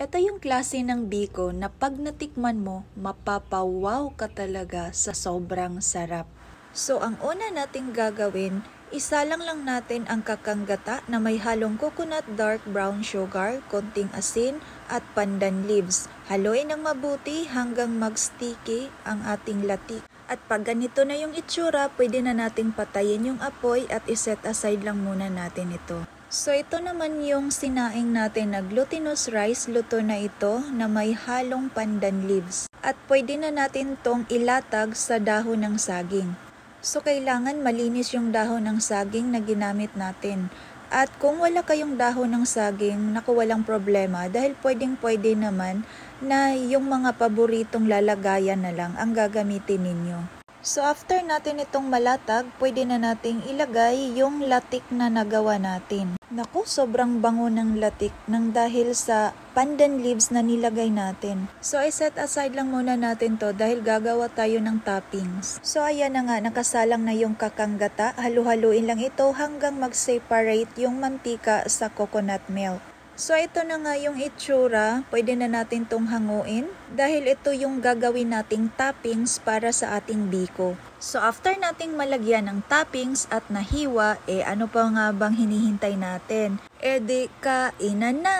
Ito yung klase ng biko na pag natikman mo, mapapawaw ka talaga sa sobrang sarap. So ang una nating gagawin, isalang lang natin ang kakanggata na may halong coconut dark brown sugar, konting asin at pandan leaves. Haluin ng mabuti hanggang mag-sticky ang ating latik. At pag ganito na yung itsura, pwede na nating patayin yung apoy at iset aside lang muna natin ito. So ito naman yung sinaing natin na glutinous rice, luto na ito na may halong pandan leaves. At pwede na natin tong ilatag sa dahon ng saging. So kailangan malinis yung dahon ng saging na ginamit natin. At kung wala kayong dahon ng saging, naku, walang problema dahil pwedeng-pwede naman na yung mga paboritong lalagayan na lang ang gagamitin ninyo. So after natin itong malatag, pwede na nating ilagay yung latik na nagawa natin. Naku, sobrang bango ng latik nang dahil sa pandan leaves na nilagay natin. So i-set aside lang muna natin to dahil gagawa tayo ng toppings. So ayan na nga, nakasalang na yung kakanggata. Halu-haluin lang ito hanggang mag-separate yung mantika sa coconut milk. So ito na nga yung itsura, pwede na natin tong hanguin dahil ito yung gagawin nating toppings para sa ating biko. So after nating malagyan ng toppings at nahiwa, ano pa nga bang hinihintay natin? Di kainan na!